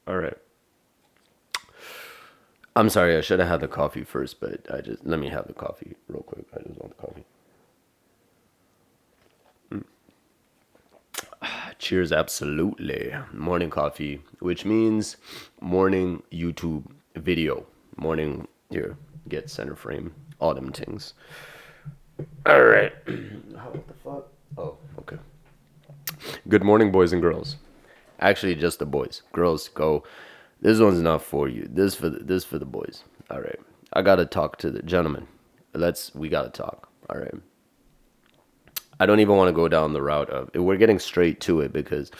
All right. I'm sorry, I should have had the coffee first, but let me have the coffee real quick. I just want the coffee. Cheers, absolutely. Morning coffee, which means morning YouTube video. Morning, here, get center frame, all them things. All right. What the fuck? Oh, okay. Good morning, boys and girls. Actually, just the boys. Girls, go. This one's not for you. This for the boys. All right. I gotta talk to the gentlemen. We gotta talk. All right. I don't even want to go down the route of. We're getting straight to it because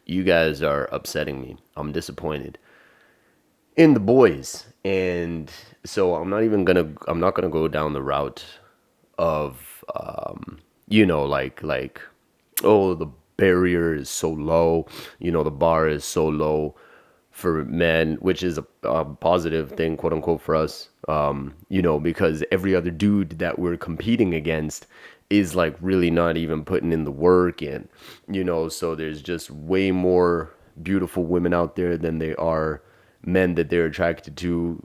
you guys are upsetting me. I'm disappointed in the boys, and so I'm not gonna go down the route of like oh, the barrier is so low, the bar is so low for men, which is a positive thing, quote unquote, for us. Because every other dude that we're competing against is like really not even putting in the work, and so there's just way more beautiful women out there than they are men that they're attracted to,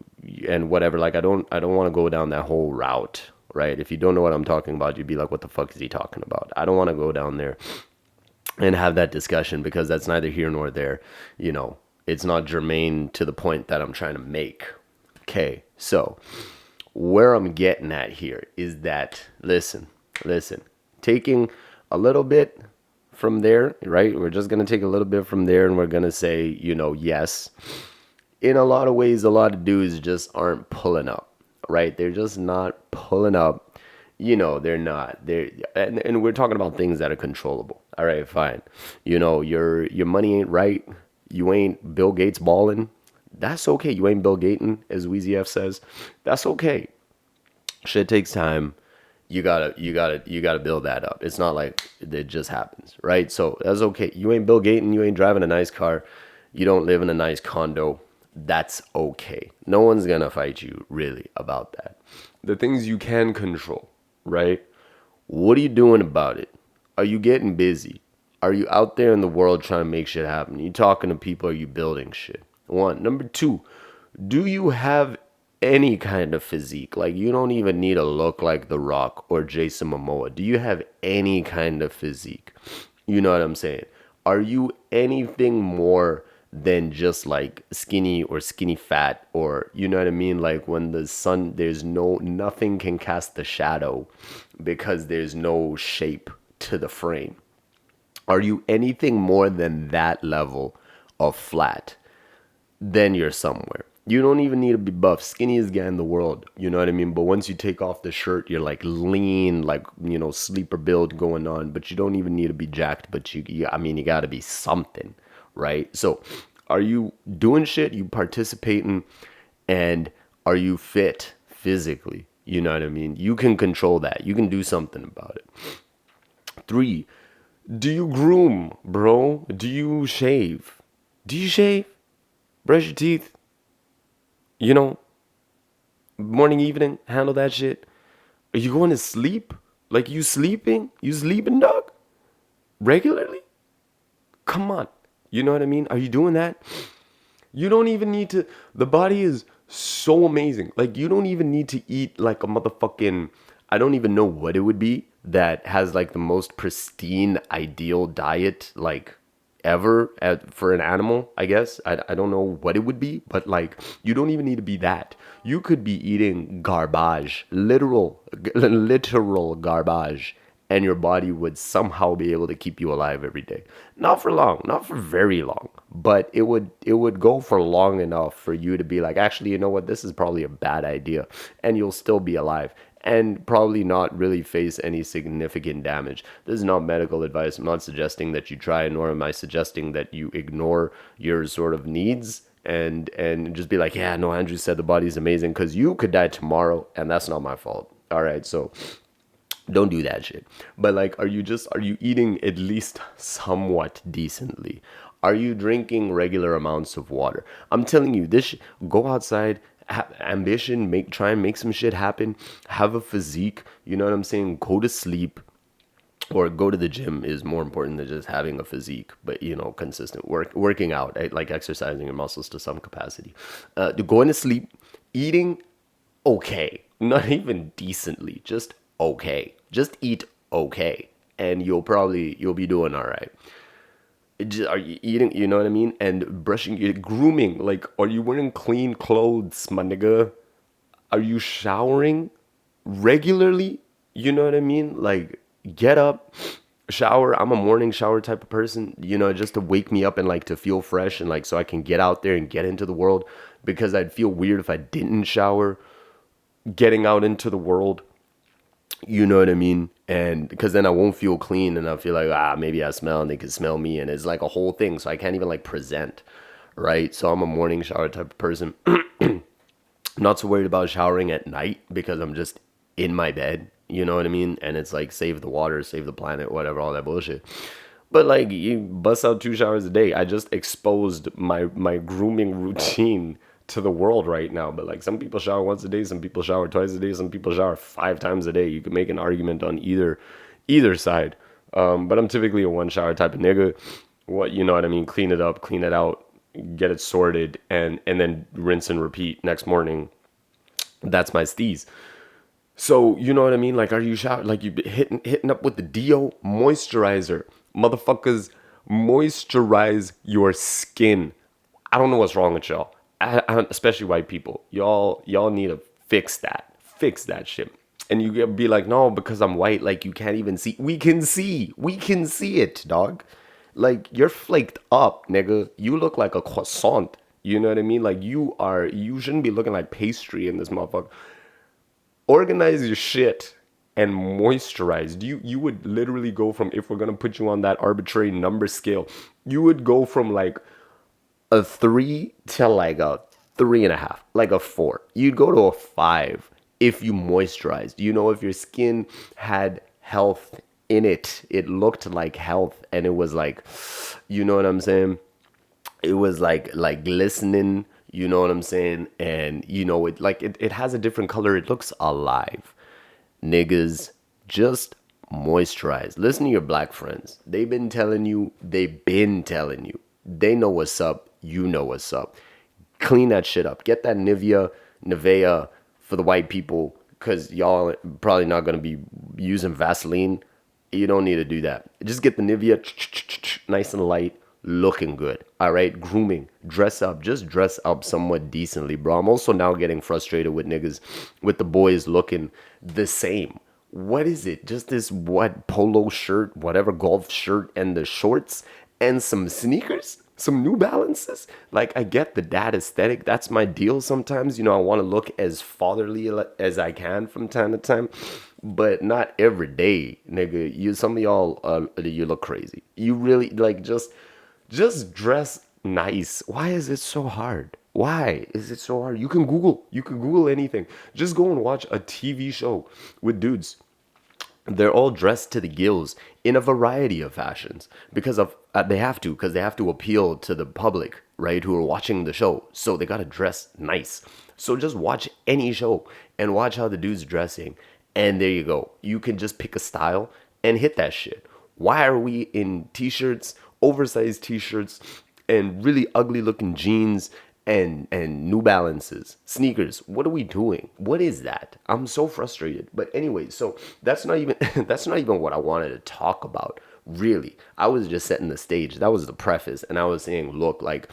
and whatever. Like I don't want to go down that whole route, right? If you don't know what I'm talking about, you'd be like, what the fuck is he talking about? I don't want to go down there and have that discussion because that's neither here nor there. It's not germane to the point that I'm trying to make. Okay, so where I'm getting at here is that, listen, taking a little bit from there, right? We're just going to take a little bit from there and we're going to say, yes. In a lot of ways, a lot of dudes just aren't pulling up, right? They're just not pulling up. They're not. And we're talking about things that are controllable. All right, fine. Your money ain't right. You ain't Bill Gates balling. That's okay. You ain't Bill Gaten, as Weezy F says. That's okay. Shit takes time. You gotta build that up. It's not like it just happens, right? So that's okay. You ain't Bill Gaten. You ain't driving a nice car. You don't live in a nice condo. That's okay. No one's gonna fight you really about that. The things you can control, right? What are you doing about it? Are you getting busy? Are you out there in the world trying to make shit happen? Are you talking to people? Are you building shit? One. Number two, do you have any kind of physique? Like, you don't even need to look like The Rock or Jason Momoa. Do you have any kind of physique? You know what I'm saying? Are you anything more than just like skinny or skinny fat, or you know what I mean? Like when the sun, there's nothing can cast the shadow because there's no shape to the frame. Are you anything more than that level of flat? Then you're somewhere. You don't even need to be buff. Skinniest guy in the world. You know what I mean? But once you take off the shirt, you're like lean, like, sleeper build going on. But you don't even need to be jacked. But you got to be something, right? So are you doing shit? You participating? And are you fit physically? You know what I mean? You can control that. You can do something about it. Three, do you groom, bro? Do you shave? Do you shave? Brush your teeth? You know, morning, evening, handle that shit. Are you going to sleep? Like you sleeping? You sleeping, dog? Regularly? Come on. You know what I mean? Are you doing that? You don't even need to. The body is so amazing. Like, you don't even need to eat like a motherfucking. I don't even know what it would be that has like the most pristine, ideal diet, like ever for an animal, I guess. I don't know what it would be, but like, you don't even need to be that. You could be eating garbage, literal garbage, and your body would somehow be able to keep you alive every day. Not for long, not for very long, but it would go for long enough for you to be like, actually, you know what, this is probably a bad idea, and you'll still be alive and probably not really face any significant damage. This is not medical advice. I'm not suggesting that you try, nor am I suggesting that you ignore your sort of needs and just be like, yeah, no, Andrew said the body's amazing, because you could die tomorrow and that's not my fault. All right, so don't do that shit. But like, are you eating at least somewhat decently? Are you drinking regular amounts of water? I'm telling you, go outside, have ambition, try and make some shit happen, have a physique, you know what I'm saying? Go to sleep, or go to the gym is more important than just having a physique, but consistent working out, like exercising your muscles to some capacity. Going to sleep, eating okay, not even decently, just okay. Just eat okay, and you'll be doing all right. Are you eating? You know what I mean? And brushing, grooming. Like, are you wearing clean clothes, my nigga? Are you showering regularly? You know what I mean? Like, get up, shower. I'm a morning shower type of person, just to wake me up and like to feel fresh and like so I can get out there and get into the world, because I'd feel weird if I didn't shower getting out into the world. You know what I mean? And because then I won't feel clean and I feel like, maybe I smell and they can smell me. And it's like a whole thing. So I can't even like present. Right. So I'm a morning shower type of person. Not so worried about showering at night because I'm just in my bed. You know what I mean? And it's like save the water, save the planet, whatever, all that bullshit. But like you bust out 2 showers a day. I just exposed my grooming routine to the world right now. But like some people shower once a day, some people shower twice a day, some people shower 5 times a day. You can make an argument on either side. But I'm typically a one shower type of nigga. What you know what I mean? Clean it up, clean it out, get it sorted, and then rinse and repeat next morning. That's my steez. So you know what I mean? Like, are you shower like you hitting up with the Dio moisturizer? Motherfuckers, moisturize your skin. I don't know what's wrong with y'all, especially white people. Y'all need to fix that shit. And you get be like, no, because I'm white, like you can't even see. We can see it, dog. Like you're flaked up, nigga. You look like a croissant. You know what I mean? Like you shouldn't be looking like pastry in this motherfucker. Organize your shit and moisturize. You would literally go from, if we're gonna put you on that arbitrary number scale, you would go from like a 3 to like a 3.5, like a 4. You'd go to a 5 if you moisturized. If your skin had health in it, it looked like health, and it was like, you know what I'm saying? It was like glistening, you know what I'm saying? And it has a different color. It looks alive. Niggas, just moisturize. Listen to your black friends. They've been telling you. They know what's up. You know what's up. Clean that shit up. Get that Nivea for the white people, because y'all probably not going to be using Vaseline. You don't need to do that. Just get the Nivea, nice and light, looking good. All right, grooming, dress up. Just dress up somewhat decently, bro. I'm also now getting frustrated with niggas, with the boys looking the same. What is it? Just this polo shirt, whatever, golf shirt, and the shorts and some sneakers, some New Balances. Like, I get the dad aesthetic. That's my deal sometimes. I want to look as fatherly as I can from time to time, but not every day, nigga. Some of y'all, you look crazy. You really, like, just dress nice. Why is it so hard? Why is it so hard? You can Google anything. Just go and watch a TV show with dudes. They're all dressed to the gills in a variety of fashions because they have to, appeal to the public, right, who are watching the show. So they got to dress nice. So just watch any show and watch how the dude's dressing, and there you go. You can just pick a style and hit that shit. Why are we in t-shirts, oversized t-shirts, and really ugly looking jeans and New Balances, sneakers? What are we doing? What is that? I'm so frustrated. But anyway, so that's not even that's not even what I wanted to talk about, really. I was just setting the stage. That was the preface, and I was saying, look, like,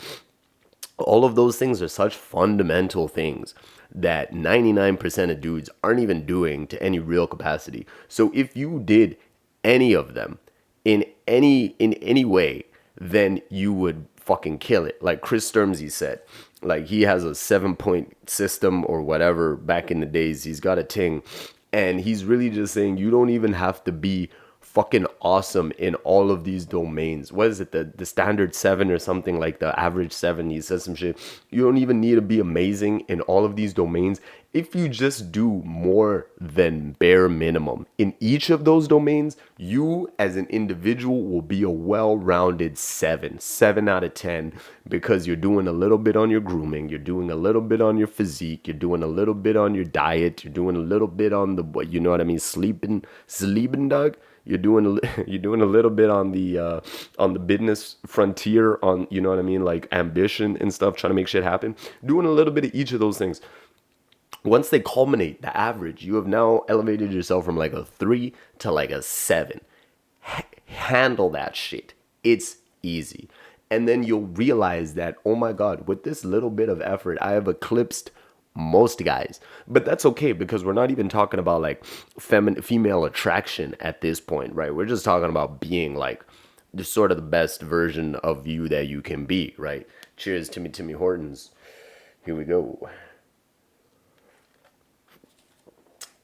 all of those things are such fundamental things that 99% of dudes aren't even doing to any real capacity. So if you did any of them in any way, then you would fucking kill it. Like Chris Sturmsy said, like, he has a 7-point system or whatever back in the days. He's got a ting, and he's really just saying you don't even have to be fucking awesome in all of these domains. What is it, the standard 7 or something, like the average 7? He says some shit. You don't even need to be amazing in all of these domains. If you just do more than bare minimum in each of those domains, you as an individual will be a well-rounded 7 out of 10, because you're doing a little bit on your grooming, you're doing a little bit on your physique, you're doing a little bit on your diet, you're doing a little bit on the, you know what I mean, sleeping, dog. you're doing a little bit on the business frontier, on, you know what I mean, like ambition and stuff, trying to make shit happen. Doing a little bit of each of those things. Once they culminate, the average, you have now elevated yourself from like a 3 to like a 7. Handle that shit. It's easy. And then you'll realize that, oh my God, with this little bit of effort, I have eclipsed most guys. But that's okay, because we're not even talking about like female attraction at this point, right? We're just talking about being like just sort of the best version of you that you can be, right? Cheers, Timmy Hortons. Here we go.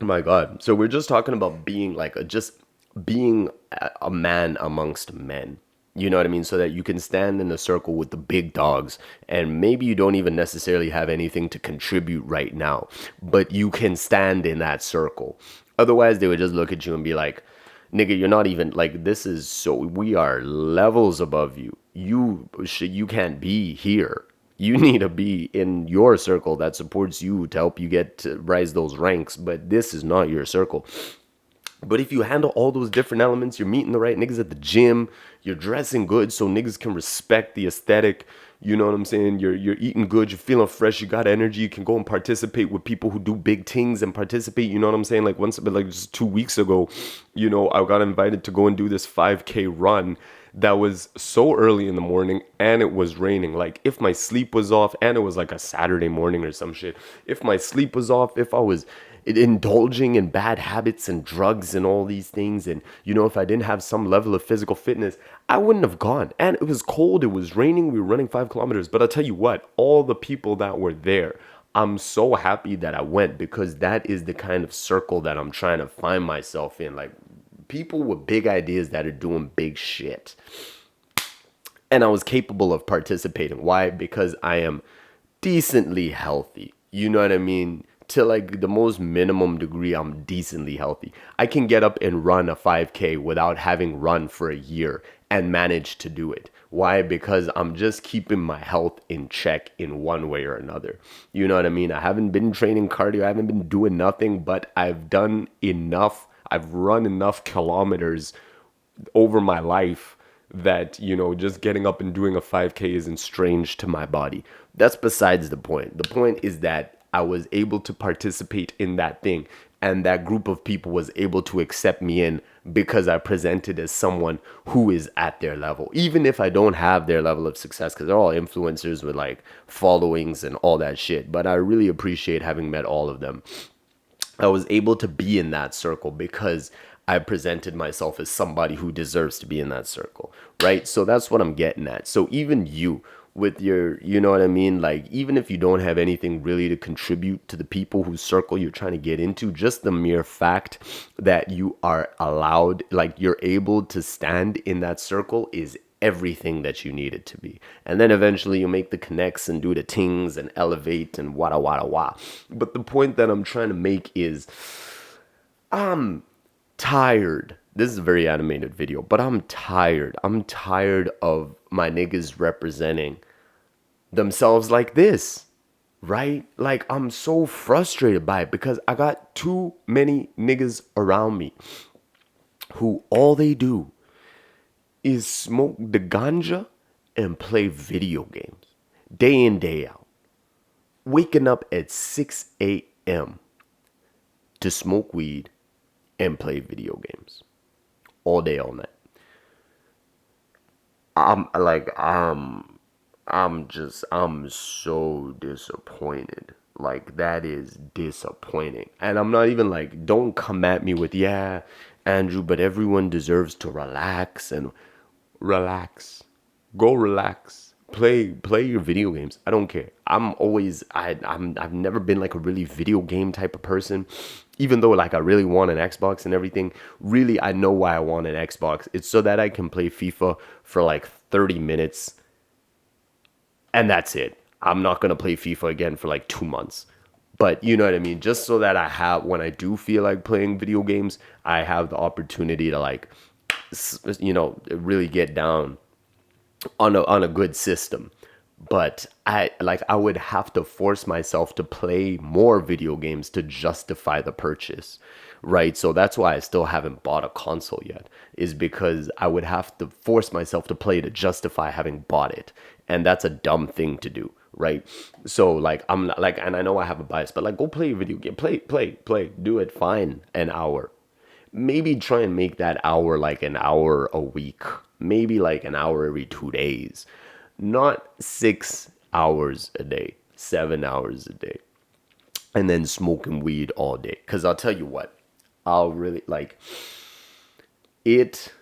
Oh my God. So we're just talking about being like just being a man amongst men. You know what I mean? So that you can stand in a circle with the big dogs, and maybe you don't even necessarily have anything to contribute right now, but you can stand in that circle. Otherwise, they would just look at you and be like, nigga, you're not even like, this is so, we are levels above you. You can't be here. You need to be in your circle that supports you to help you get to rise those ranks, but this is not your circle. But if you handle all those different elements, you're meeting the right niggas at the gym, you're dressing good so niggas can respect the aesthetic. You know what I'm saying? You're eating good, you're feeling fresh, you got energy, you can go and participate with people who do big things and participate. You know what I'm saying? Like once, but like just 2 weeks ago, you know, I got invited to go and do this 5K run that was so early in the morning, and it was raining. Like if my sleep was off, and it was like a Saturday morning or some shit. If my sleep was off, if I was indulging in bad habits and drugs and all these things, and you know, if I didn't have some level of physical fitness, I wouldn't have gone. And it was cold, it was raining, we were running 5 kilometers. But I'll tell you what, all the people that were there, I'm so happy that I went, because that is the kind of circle that I'm trying to find myself in. Like people with big ideas that are doing big shit. And I was capable of participating. Why? Because I am decently healthy. You know what I mean? To like the most minimum degree, I'm decently healthy. I can get up and run a 5K without having run for a year and manage to do it. Why? Because I'm just keeping my health in check in one way or another. You know what I mean? I haven't been training cardio. I haven't been doing nothing, but I've done enough. I've run enough kilometers over my life that, you know, just getting up and doing a 5K isn't strange to my body. That's besides the point. The point is that I was able to participate in that thing, and that group of people was able to accept me in because I presented as someone who is at their level, even if I don't have their level of success, because they're all influencers with like followings and all that shit. But I really appreciate having met all of them. I was able to be in that circle because I presented myself as somebody who deserves to be in that circle, right? So that's what I'm getting at. So even you with your, you know what I mean? Like, even if you don't have anything really to contribute to the people whose circle you're trying to get into, just the mere fact that you are allowed, like you're able to stand in that circle is everything that you need it to be. And then eventually you make the connects and do the tings and elevate and wada wada wah. But the point that I'm trying to make is I'm tired. This is a very animated video, but I'm tired. I'm tired of my niggas representing themselves like this, right? Like I'm so frustrated by it because I got too many niggas around me who all they do is smoke the ganja and play video games day in, day out. Waking up at 6 a.m. to smoke weed and play video games all day, all night. I'm so disappointed. Like, that is disappointing. And I'm not even like, don't come at me with, yeah, Andrew, but everyone deserves to relax and relax. Go relax. Play your video games. I don't care. I've never been like a really video game type of person. Even though like I really want an Xbox and everything, really I know why I want an Xbox. It's so that I can play FIFA for like 30 minutes and that's it. I'm not going to play FIFA again for like 2 months. But you know what I mean? Just so that I have, when I do feel like playing video games, I have the opportunity to like, you know, really get down on a good system. but I would have to force myself to play more video games to justify the purchase, right? So that's why I still haven't bought a console yet, is because I would have to force myself to play to justify having bought it, and that's a dumb thing to do, right? So like I'm not like, and I know I have a bias, but like, go play a video game, play, do it fine, an hour. Maybe try and make that hour like an hour a week, maybe like an hour every 2 days, not 6 hours a day, 7 hours a day, and then smoking weed all day. Because I'll tell you what, I'll really like, it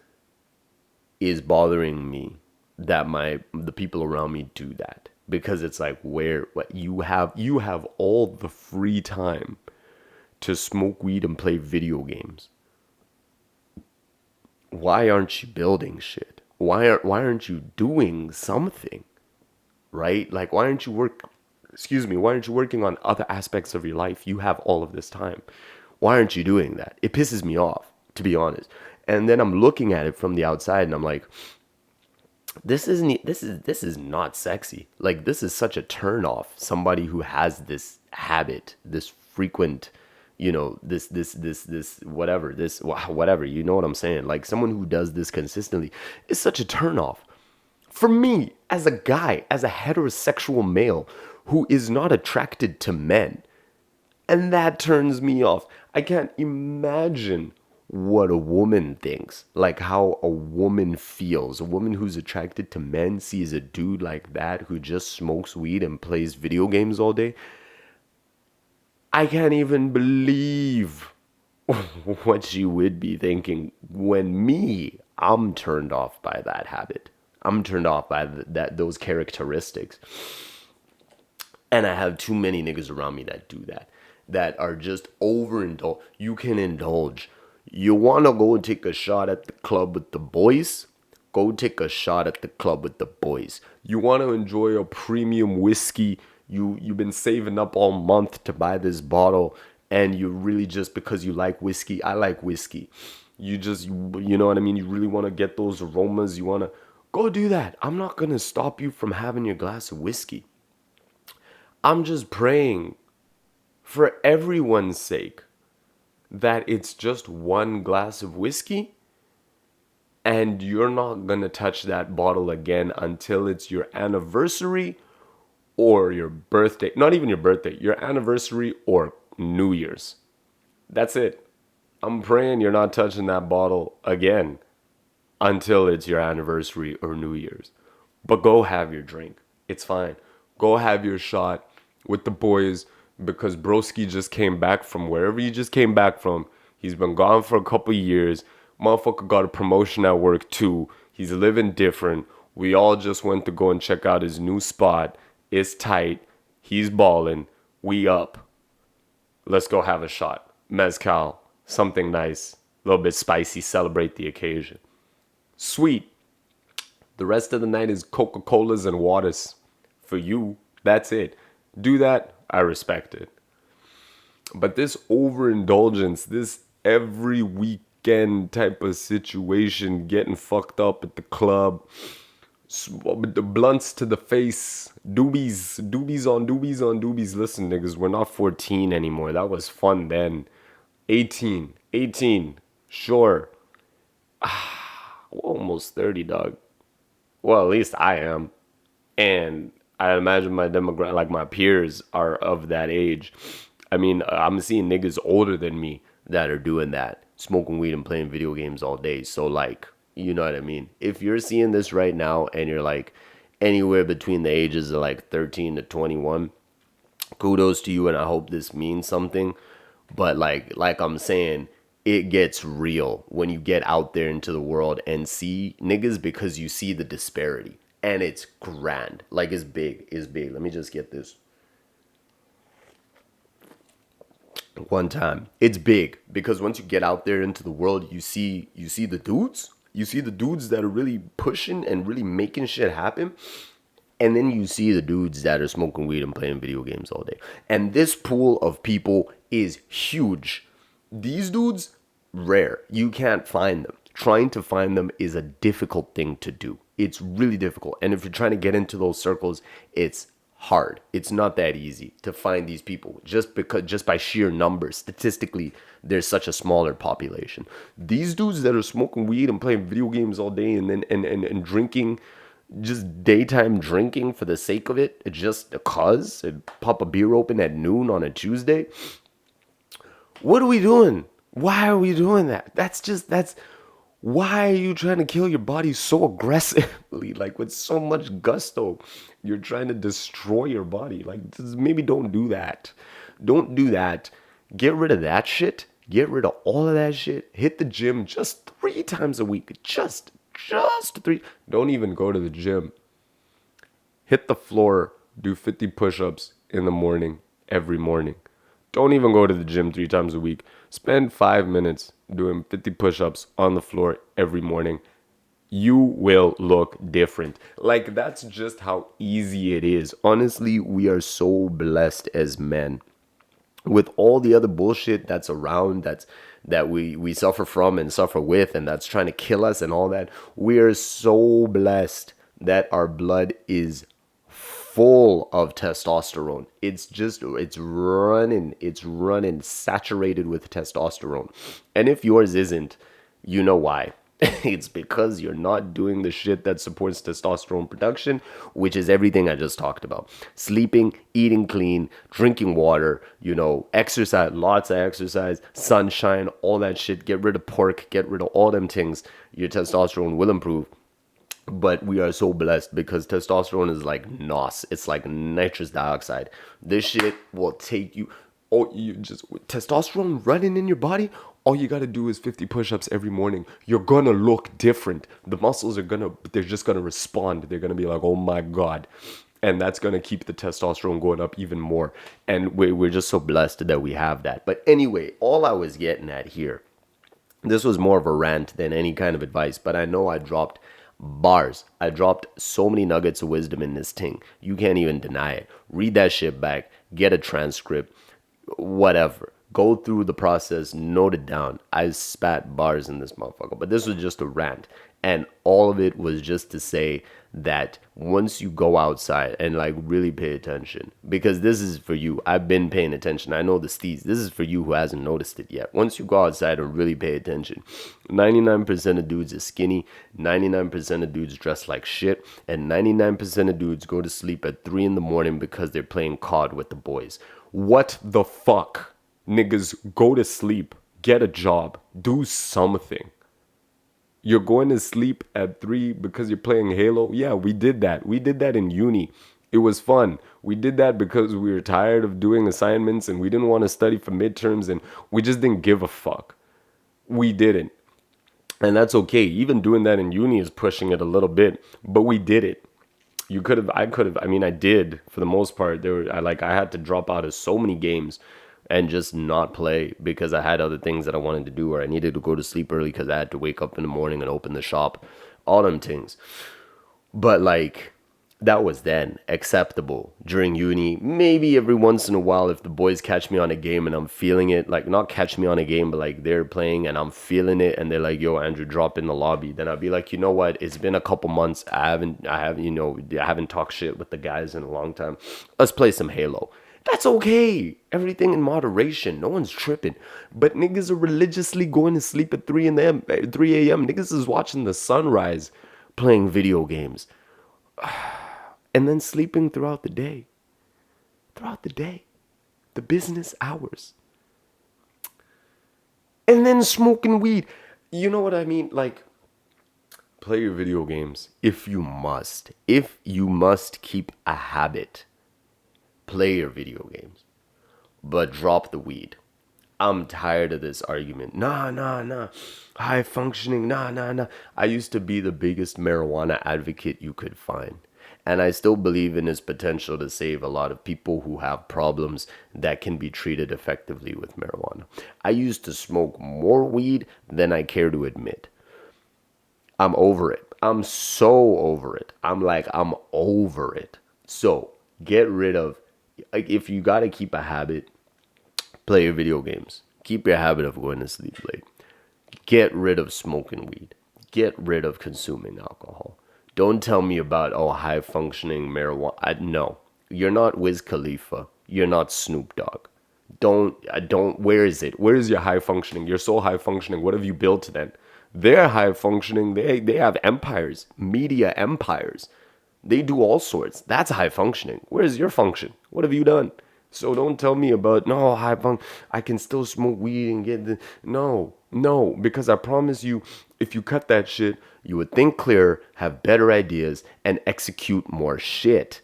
is bothering me that the people around me do that, because it's like, where what you have all the free time to smoke weed and play video games. Why aren't you building shit? Why aren't you doing something, right? Like, why aren't you working on other aspects of your life? You have all of this time. Why aren't you doing that? It pisses me off, to be honest. And then I'm looking at it from the outside and I'm like, this is not sexy. Like, this is such a turn off. Somebody who has this habit, this frequent, this whatever, whatever, you know what I'm saying? Like, someone who does this consistently is such a turn off. For me, as a guy, as a heterosexual male who is not attracted to men, and that turns me off. I can't imagine what a woman thinks, like how a woman feels. A woman who's attracted to men sees a dude like that who just smokes weed and plays video games all day. I can't even believe what she would be thinking when I'm turned off by that habit. I'm turned off by those characteristics. And I have too many niggas around me that do that, that are just overindulged. You can indulge. You want to go and take a shot at the club with the boys? Go take a shot at the club with the boys. You want to enjoy a premium whiskey? You've been saving up all month to buy this bottle, and you really, just because you like whiskey, I like whiskey. You know what I mean? You really want to get those aromas. You want to go do that. I'm not going to stop you from having your glass of whiskey. I'm just praying for everyone's sake that it's just one glass of whiskey and you're not gonna touch that bottle again until it's your anniversary or your birthday. Not even your birthday, your anniversary or New Year's. That's it. I'm praying you're not touching that bottle again until it's your anniversary or New Year's. But go have your drink. It's fine. Go have your shot with the boys, because broski just came back from wherever he just came back from. He's been gone for a couple years. Motherfucker got a promotion at work too. He's living different. We all just went to go and check out his new spot. It's tight. He's balling. We up. Let's go have a shot. Mezcal. Something nice. A little bit spicy. Celebrate the occasion. Sweet. The rest of the night is Coca-Colas and waters. For you, that's it. Do that, I respect it. But this overindulgence, this every weekend type of situation, getting fucked up at the club, with the blunts to the face, doobies on doobies. Listen, niggas, we're not 14 anymore. That was fun then. 18, sure. We're almost 30, dog. Well, at least I am. And I imagine my demographic, like my peers, are of that age. I mean, I'm seeing niggas older than me that are doing that, smoking weed and playing video games all day. So, like, you know what I mean? If you're seeing this right now and you're like anywhere between the ages of like 13 to 21, kudos to you, and I hope this means something. But like I'm saying, it gets real when you get out there into the world and see niggas, because you see the disparity. And it's grand. Like, it's big. It's big. Let me just get this one time. It's big because once you get out there into the world, you see the dudes. You see the dudes that are really pushing and really making shit happen. And then you see the dudes that are smoking weed and playing video games all day. And this pool of people is huge. These dudes, rare. You can't find them. Trying to find them is a difficult thing to do. It's really difficult. And if you're trying to get into those circles, it's hard. It's not that easy to find these people just by sheer numbers. Statistically, there's such a smaller population. These dudes that are smoking weed and playing video games all day and then and drinking, just daytime drinking for the sake of it, just because, pop a beer open at noon on a Tuesday. What are we doing? Why are we doing that? That's why are you trying to kill your body so aggressively, like with so much gusto? You're trying to destroy your body. Like, maybe don't do that. Don't do that. Get rid of that shit. Get rid of all of that shit. Hit the gym just 3 times a week. Just three. Don't even go to the gym. Hit the floor. Do 50 push-ups in the morning, every morning. Don't even go to the gym 3 times a week. Spend 5 minutes doing 50 push-ups on the floor every morning. You will look different. Like, that's just how easy it is. Honestly, we are so blessed as men. With all the other bullshit that's around, that we suffer from and suffer with, and that's trying to kill us and all that, we are so blessed that our blood is full of testosterone. It's running saturated with testosterone. And if yours isn't, you know why. It's because you're not doing the shit that supports testosterone production, which is everything I just talked about. Sleeping, eating clean, drinking water, exercise, lots of exercise, sunshine, all that shit. Get rid of pork, get rid of all them things. Your testosterone will improve. But we are so blessed because testosterone is like NOS. It's like nitrous dioxide. This shit will take you. Oh, you just testosterone running in your body. All you gotta do is 50 push-ups every morning. You're gonna look different. The muscles they're just gonna respond. They're gonna be like, oh my God. And that's gonna keep the testosterone going up even more. And we're just so blessed that we have that. But anyway, all I was getting at here, this was more of a rant than any kind of advice, but I know I dropped bars. I dropped so many nuggets of wisdom in this thing. You can't even deny it. Read that shit back, get a transcript, whatever. Go through the process, note it down. I spat bars in this motherfucker, but this was just a rant. And all of it was just to say that once you go outside and like really pay attention, because this is for you. I've been paying attention. I know the steez. This is for you who hasn't noticed it yet. Once you go outside and really pay attention, 99% of dudes is skinny, 99% of dudes dress like shit, and 99% of dudes go to sleep at 3 in the morning because they're playing COD with the boys. What the fuck? Niggas, go to sleep, get a job, do something. You're going to sleep at 3 because you're playing Halo? Yeah, we did that. We did that in uni. It was fun. We did that because we were tired of doing assignments and we didn't want to study for midterms and we just didn't give a fuck. We didn't. And that's okay. Even doing that in uni is pushing it a little bit, but we did it. I did for the most part. I had to drop out of so many games and just not play because I had other things that I wanted to do, or I needed to go to sleep early because I had to wake up in the morning and open the shop, all them things. But like, that was then acceptable during uni. Maybe every once in a while, if the boys catch me on a game and I'm feeling it, like not catch me on a game, but like they're playing and I'm feeling it and they're like, yo, Andrew, drop in the lobby. Then I'll be like, you know what? It's been a couple months. I haven't talked shit with the guys in a long time. Let's play some Halo. That's okay. Everything in moderation. No one's tripping. But niggas are religiously going to sleep at 3 a.m. Niggas is watching the sunrise playing video games. And then sleeping throughout the day. The business hours. And then smoking weed. You know what I mean? Like, play your video games if you must. If you must keep a habit. Play your video games, but drop the weed. I'm tired of this argument. Nah. High functioning, nah. I used to be the biggest marijuana advocate you could find. And I still believe in its potential to save a lot of people who have problems that can be treated effectively with marijuana. I used to smoke more weed than I care to admit. I'm over it. I'm so over it. I'm over it. So get rid of, like, if you got to keep a habit, play your video games. Keep your habit of going to sleep late. Get rid of smoking weed. Get rid of consuming alcohol. Don't tell me about, oh, high functioning marijuana. No, you're not Wiz Khalifa. You're not Snoop Dogg. Don't. Where is it? Where is your high functioning? You're so high functioning. What have you built then? They're high functioning. They have empires, media empires. They do all sorts. That's high functioning. Where's your function? What have you done? So don't tell me about no high fun. I can still smoke weed and get the no, because I promise you, if you cut that shit, you would think clearer, have better ideas, and execute more shit.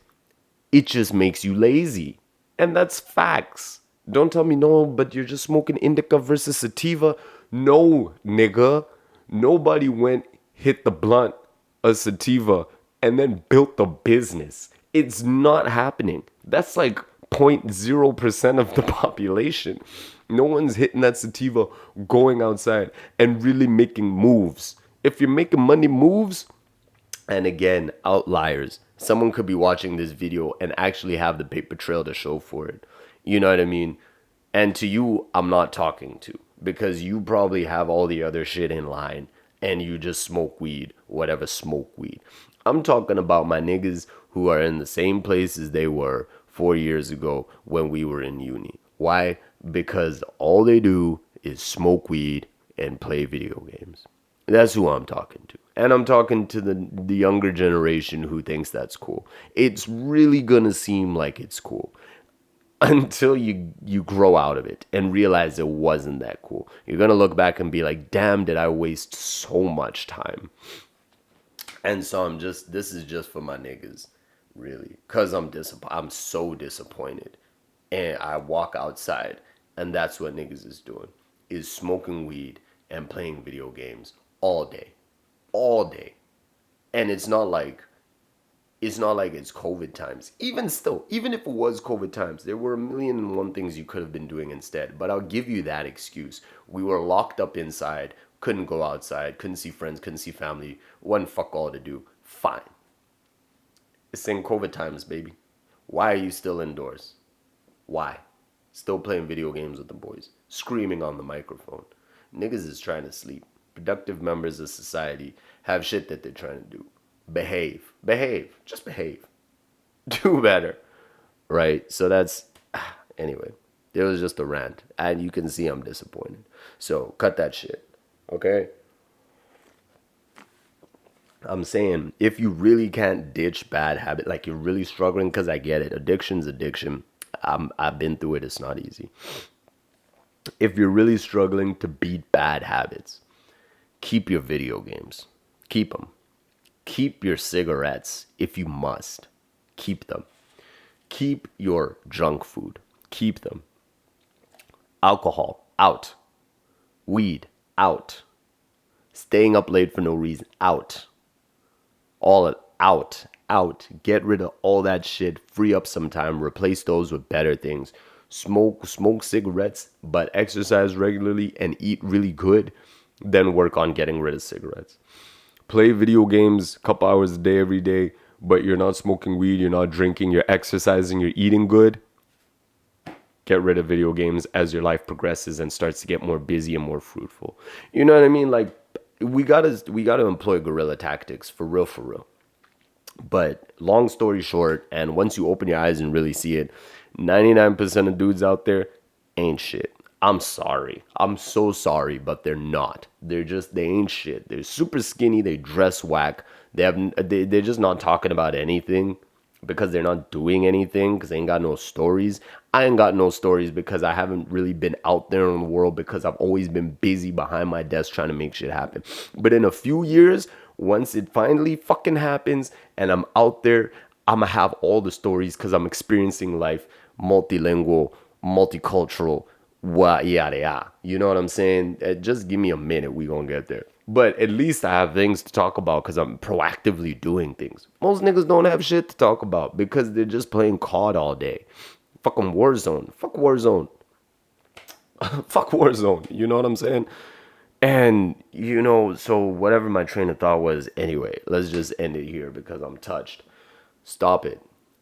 It just makes you lazy, and that's facts. Don't tell me no, but you're just smoking indica versus sativa. No, nigga, nobody went hit the blunt a sativa and then built the business. It's not happening. That's like 0.0% of the population. No one's hitting that sativa, going outside and really making moves. If you're making money moves, and again, outliers. Someone could be watching this video and actually have the paper trail to show for it. You know what I mean? And to you, I'm not talking to, because you probably have all the other shit in line and you just smoke weed, whatever, smoke weed. I'm talking about my niggas who are in the same places they were 4 years ago when we were in uni. Why? Because all they do is smoke weed and play video games. That's who I'm talking to. And I'm talking to the younger generation who thinks that's cool. It's really gonna seem like it's cool until you grow out of it and realize it wasn't that cool. You're gonna look back and be like, damn, did I waste so much time? And so this is just for my niggas, really. Cause I'm so disappointed. And I walk outside and that's what niggas is doing. Is smoking weed and playing video games all day. All day. And it's not like it's COVID times. Even still, even if it was COVID times, there were a million and one things you could have been doing instead. But I'll give you that excuse. We were locked up inside, couldn't go outside, couldn't see friends, couldn't see family, one fuck all to do. Fine. It's in COVID times, baby. Why are you still indoors? Why? Still playing video games with the boys, screaming on the microphone. Niggas is trying to sleep. Productive members of society have shit that they're trying to do. Behave. Behave. Just behave. Do better. Right? So that's, anyway, it was just a rant. And you can see I'm disappointed. So cut that shit. Okay? I'm saying, if you really can't ditch bad habit, like you're really struggling, because I get it. Addiction's addiction. I've been through it. It's not easy. If you're really struggling to beat bad habits, keep your video games. Keep them. Keep your cigarettes if you must. Keep them. Keep your junk food. Keep them. Alcohol, out. Weed, out. Staying up late for no reason, out. All it, out. Get rid of all that shit. Free up some time. Replace those with better things. Smoke cigarettes, but exercise regularly and eat really good. Then work on getting rid of cigarettes. Play video games a couple hours a day every day, but you're not smoking weed, you're not drinking, you're exercising, you're eating good. Get rid of video games as your life progresses and starts to get more busy and more fruitful. You know what I mean? Like, we gotta employ guerrilla tactics for real. But long story short, and once you open your eyes and really see it, 99% of dudes out there ain't shit. I'm sorry. I'm so sorry, but they're not. They ain't shit. They're super skinny. They dress whack. They're just not talking about anything because they're not doing anything because they ain't got no stories. I ain't got no stories because I haven't really been out there in the world because I've always been busy behind my desk trying to make shit happen. But in a few years, once it finally fucking happens and I'm out there, I'm gonna have all the stories because I'm experiencing life, multilingual, multicultural, yada. You know what I'm saying? Just give me a minute, we gonna get there. But at least I have things to talk about because I'm proactively doing things. Most niggas don't have shit to talk about because they're just playing COD all day. Fucking Warzone. Fuck Warzone. Fuck Warzone. You know what I'm saying? And, so whatever my train of thought was, anyway, let's just end it here because I'm touched. Stop it.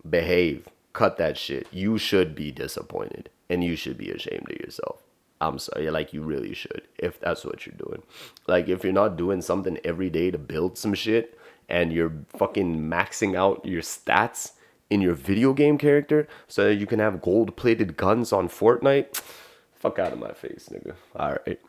Behave. Cut that shit. You should be disappointed and you should be ashamed of yourself. I'm sorry, like you really should, if that's what you're doing. Like if you're not doing something every day to build some shit and you're fucking maxing out your stats in your video game character so that you can have gold plated guns on Fortnite. Fuck out of my face, nigga. All right.